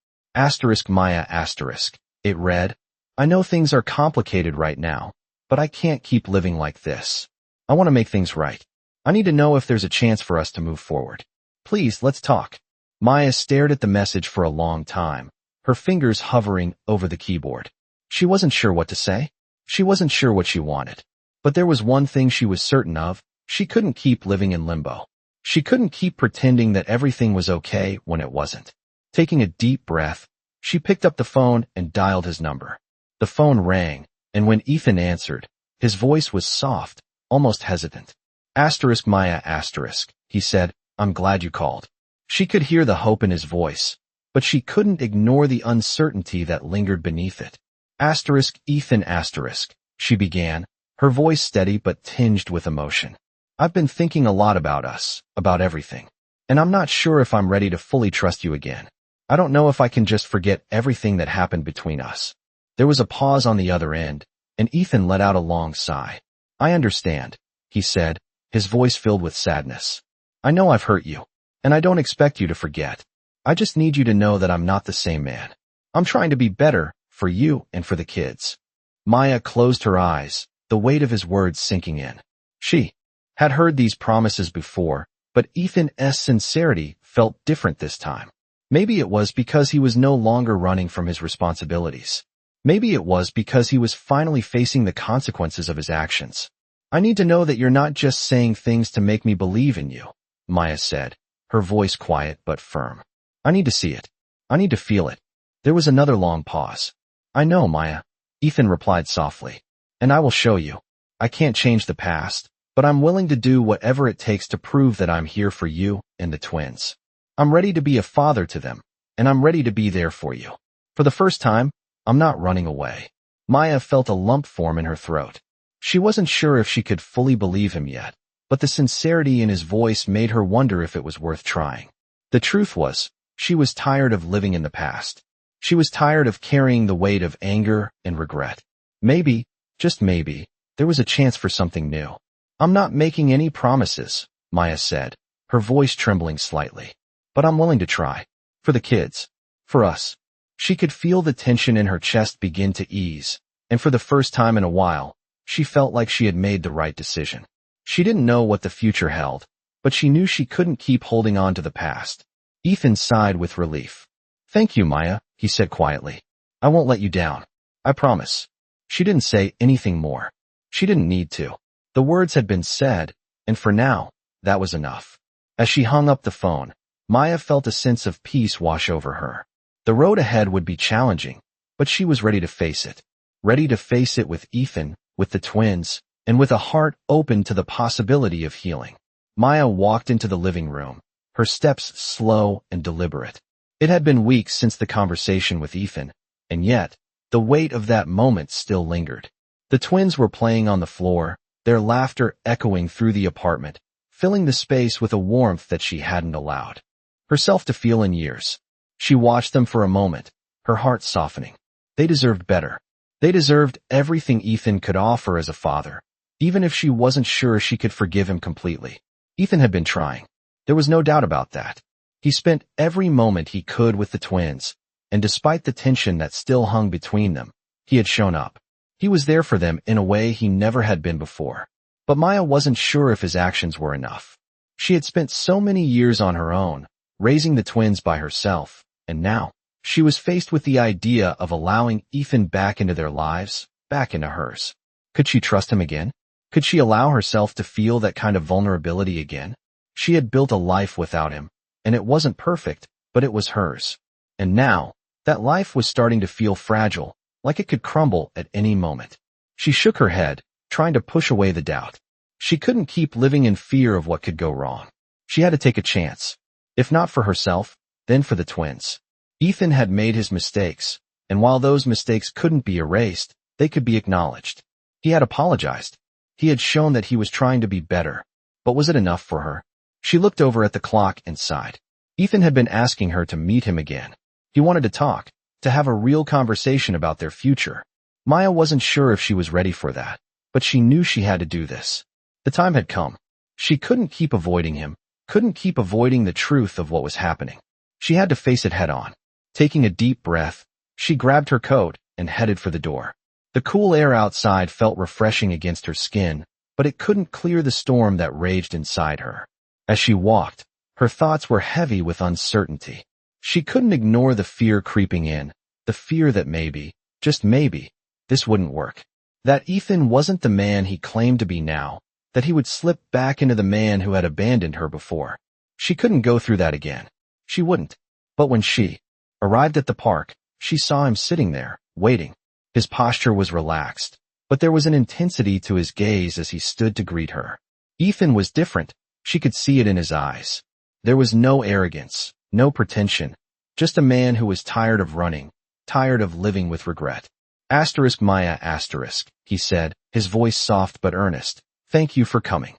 Maya. It read, I know things are complicated right now, but I can't keep living like this. I want to make things right. I need to know if there's a chance for us to move forward. Please, let's talk. Maya stared at the message for a long time, her fingers hovering over the keyboard. She wasn't sure what to say. She wasn't sure what she wanted. But there was one thing she was certain of. She couldn't keep living in limbo. She couldn't keep pretending that everything was okay when it wasn't. Taking a deep breath, she picked up the phone and dialed his number. The phone rang, and when Ethan answered, his voice was soft, almost hesitant. Maya. He said, I'm glad you called. She could hear the hope in his voice, but she couldn't ignore the uncertainty that lingered beneath it. Ethan. She began, her voice steady but tinged with emotion. I've been thinking a lot about us, about everything. And I'm not sure if I'm ready to fully trust you again. I don't know if I can just forget everything that happened between us. There was a pause on the other end, and Ethan let out a long sigh. I understand, he said, his voice filled with sadness. I know I've hurt you, and I don't expect you to forget. I just need you to know that I'm not the same man. I'm trying to be better, for you and for the kids. Maya closed her eyes, the weight of his words sinking in. She had heard these promises before, but Ethan's sincerity felt different this time. Maybe it was because he was no longer running from his responsibilities. Maybe it was because he was finally facing the consequences of his actions. I need to know that you're not just saying things to make me believe in you, Maya said, her voice quiet but firm. I need to see it. I need to feel it. There was another long pause. I know, Maya, Ethan replied softly. And I will show you. I can't change the past, but I'm willing to do whatever it takes to prove that I'm here for you and the twins. I'm ready to be a father to them, and I'm ready to be there for you. For the first time, I'm not running away. Maya felt a lump form in her throat. She wasn't sure if she could fully believe him yet, but the sincerity in his voice made her wonder if it was worth trying. The truth was, she was tired of living in the past. She was tired of carrying the weight of anger and regret. Maybe, just maybe, there was a chance for something new. I'm not making any promises, Maya said, her voice trembling slightly. But I'm willing to try. For the kids. For us. She could feel the tension in her chest begin to ease, and for the first time in a while, she felt like she had made the right decision. She didn't know what the future held, but she knew she couldn't keep holding on to the past. Ethan sighed with relief. Thank you, Maya, he said quietly. I won't let you down. I promise. She didn't say anything more. She didn't need to. The words had been said, and for now, that was enough. As she hung up the phone, Maya felt a sense of peace wash over her. The road ahead would be challenging, but she was ready to face it. Ready to face it with Ethan, with the twins, and with a heart open to the possibility of healing. Maya walked into the living room, her steps slow and deliberate. It had been weeks since the conversation with Ethan, and yet, the weight of that moment still lingered. The twins were playing on the floor, their laughter echoing through the apartment, filling the space with a warmth that she hadn't allowed herself to feel in years. She watched them for a moment, her heart softening. They deserved better. They deserved everything Ethan could offer as a father, even if she wasn't sure she could forgive him completely. Ethan had been trying. There was no doubt about that. He spent every moment he could with the twins, and despite the tension that still hung between them, he had shown up. He was there for them in a way he never had been before. But Maya wasn't sure if his actions were enough. She had spent so many years on her own, raising the twins by herself, and now, she was faced with the idea of allowing Ethan back into their lives, back into hers. Could she trust him again? Could she allow herself to feel that kind of vulnerability again? She had built a life without him, and it wasn't perfect, but it was hers. And now, that life was starting to feel fragile, like it could crumble at any moment. She shook her head, trying to push away the doubt. She couldn't keep living in fear of what could go wrong. She had to take a chance. If not for herself, then for the twins. Ethan had made his mistakes, and while those mistakes couldn't be erased, they could be acknowledged. He had apologized. He had shown that he was trying to be better. But was it enough for her? She looked over at the clock and sighed. Ethan had been asking her to meet him again. He wanted to talk, to have a real conversation about their future. Maya wasn't sure if she was ready for that, but she knew she had to do this. The time had come. She couldn't keep avoiding him, couldn't keep avoiding the truth of what was happening. She had to face it head on. Taking a deep breath, she grabbed her coat and headed for the door. The cool air outside felt refreshing against her skin, but it couldn't clear the storm that raged inside her. As she walked, her thoughts were heavy with uncertainty. She couldn't ignore the fear creeping in, the fear that maybe, just maybe, this wouldn't work. That Ethan wasn't the man he claimed to be now, that he would slip back into the man who had abandoned her before. She couldn't go through that again. She wouldn't. But when she arrived at the park, she saw him sitting there, waiting. His posture was relaxed, but there was an intensity to his gaze as he stood to greet her. Ethan was different. She could see it in his eyes. There was no arrogance, no pretension, just a man who was tired of running, tired of living with regret. Maya, he said, his voice soft but earnest. Thank you for coming.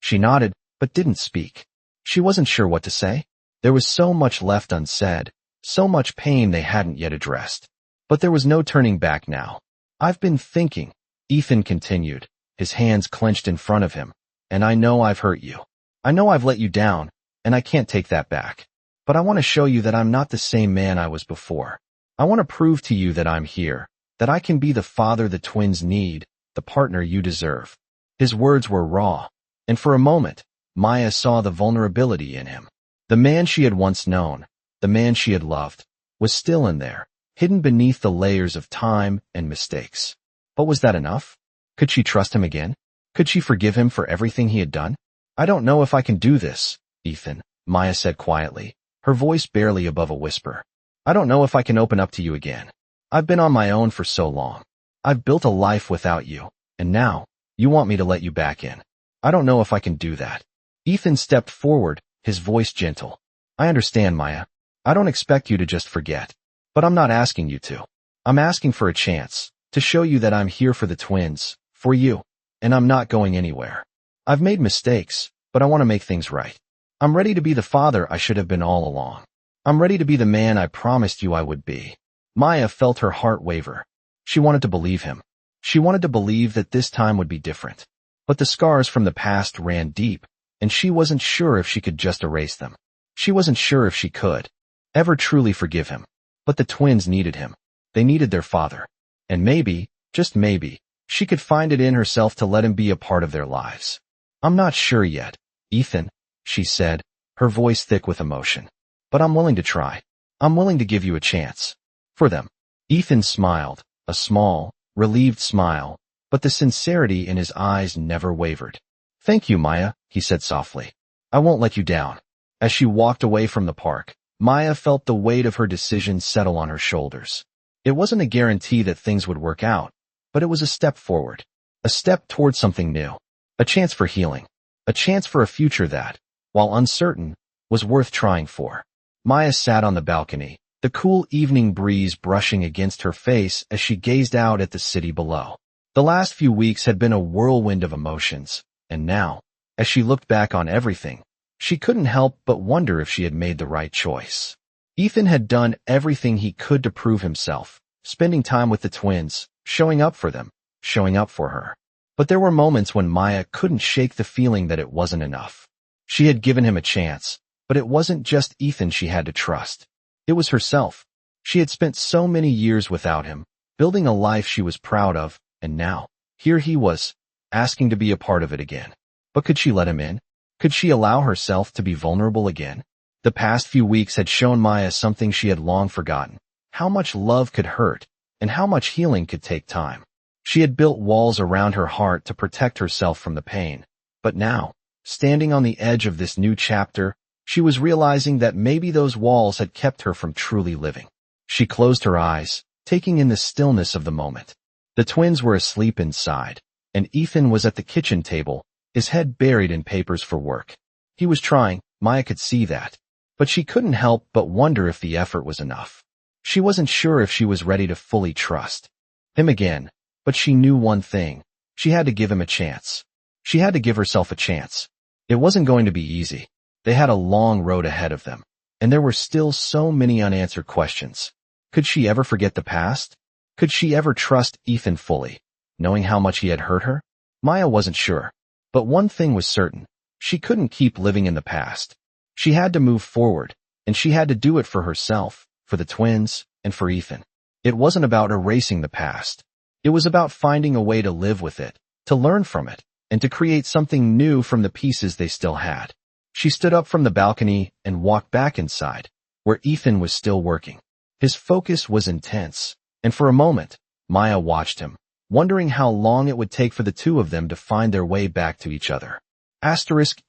She nodded, but didn't speak. She wasn't sure what to say. There was so much left unsaid, so much pain they hadn't yet addressed. But there was no turning back now. I've been thinking, Ethan continued, his hands clenched in front of him, and I know I've hurt you. I know I've let you down, and I can't take that back. But I want to show you that I'm not the same man I was before. I want to prove to you that I'm here, that I can be the father the twins need, the partner you deserve. His words were raw, and for a moment, Maya saw the vulnerability in him. The man she had once known, the man she had loved, was still in there, hidden beneath the layers of time and mistakes. But was that enough? Could she trust him again? Could she forgive him for everything he had done? I don't know if I can do this, Ethan, Maya said quietly, her voice barely above a whisper. I don't know if I can open up to you again. I've been on my own for so long. I've built a life without you, And now, you want me to let you back in. I don't know if I can do that. Ethan stepped forward, his voice gentle. I understand, Maya. I don't expect you to just forget. But I'm not asking you to. I'm asking for a chance, to show you that I'm here for the twins, for you. And I'm not going anywhere. I've made mistakes, but I want to make things right. I'm ready to be the father I should have been all along. I'm ready to be the man I promised you I would be. Maya felt her heart waver. She wanted to believe him. She wanted to believe that this time would be different. But the scars from the past ran deep, and she wasn't sure if she could just erase them. She wasn't sure if she could ever truly forgive him. But the twins needed him. They needed their father. And maybe, just maybe, she could find it in herself to let him be a part of their lives. I'm not sure yet, Ethan, she said, her voice thick with emotion. But I'm willing to try. I'm willing to give you a chance. For them. Ethan smiled, a small, relieved smile, but the sincerity in his eyes never wavered. Thank you, Maya, he said softly. I won't let you down. As she walked away from the park, Maya felt the weight of her decision settle on her shoulders. It wasn't a guarantee that things would work out, but it was a step forward. A step towards something new. A chance for healing. A chance for a future that, while uncertain, was worth trying for. Maya sat on the balcony, the cool evening breeze brushing against her face as she gazed out at the city below. The last few weeks had been a whirlwind of emotions, and now, as she looked back on everything, she couldn't help but wonder if she had made the right choice. Ethan had done everything he could to prove himself, spending time with the twins, showing up for them, showing up for her. But there were moments when Maya couldn't shake the feeling that it wasn't enough. She had given him a chance, but it wasn't just Ethan she had to trust. It was herself. She had spent so many years without him, building a life she was proud of, and now, here he was, asking to be a part of it again. But could she let him in? Could she allow herself to be vulnerable again? The past few weeks had shown Maya something she had long forgotten. How much love could hurt, and how much healing could take time. She had built walls around her heart to protect herself from the pain. But now, standing on the edge of this new chapter, she was realizing that maybe those walls had kept her from truly living. She closed her eyes, taking in the stillness of the moment. The twins were asleep inside, and Ethan was at the kitchen table, his head buried in papers for work. He was trying, Maya could see that. But she couldn't help but wonder if the effort was enough. She wasn't sure if she was ready to fully trust him again, but she knew one thing. She had to give him a chance. She had to give herself a chance. It wasn't going to be easy. They had a long road ahead of them, and there were still so many unanswered questions. Could she ever forget the past? Could she ever trust Ethan fully, knowing how much he had hurt her? Maya wasn't sure. But one thing was certain. She couldn't keep living in the past. She had to move forward, and she had to do it for herself, for the twins, and for Ethan. It wasn't about erasing the past. It was about finding a way to live with it, to learn from it, and to create something new from the pieces they still had. She stood up from the balcony and walked back inside, where Ethan was still working. His focus was intense, and for a moment, Maya watched him, wondering how long it would take for the two of them to find their way back to each other.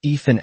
Ethan,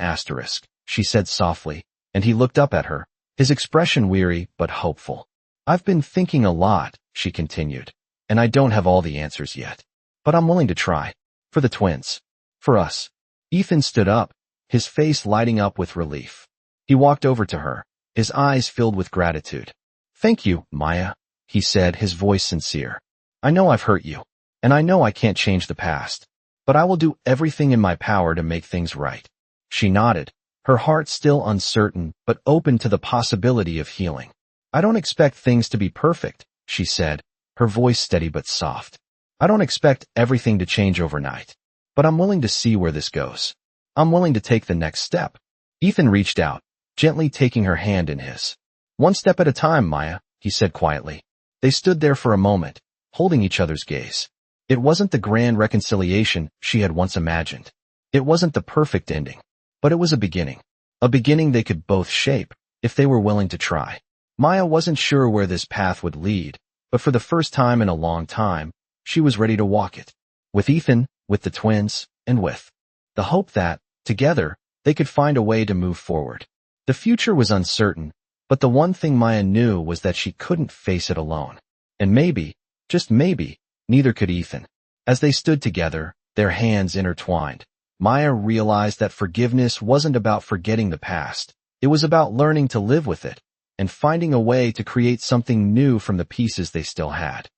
she said softly, and he looked up at her, his expression weary but hopeful. I've been thinking a lot, she continued, and I don't have all the answers yet. But I'm willing to try. For the twins. For us. Ethan stood up, his face lighting up with relief. He walked over to her, his eyes filled with gratitude. Thank you, Maya, he said, his voice sincere. I know I've hurt you, and I know I can't change the past, but I will do everything in my power to make things right. She nodded, her heart still uncertain but open to the possibility of healing. I don't expect things to be perfect, she said, her voice steady but soft. I don't expect everything to change overnight, but I'm willing to see where this goes. I'm willing to take the next step. Ethan reached out, gently taking her hand in his. One step at a time, Maya, he said quietly. They stood there for a moment, holding each other's gaze. It wasn't the grand reconciliation she had once imagined. It wasn't the perfect ending, but it was a beginning. A beginning they could both shape, if they were willing to try. Maya wasn't sure where this path would lead, but for the first time in a long time, she was ready to walk it. With Ethan, with the twins, and with the hope that, together, they could find a way to move forward. The future was uncertain, but the one thing Maya knew was that she couldn't face it alone. And maybe, just maybe, neither could Ethan. As they stood together, their hands intertwined, Maya realized that forgiveness wasn't about forgetting the past. It was about learning to live with it and finding a way to create something new from the pieces they still had.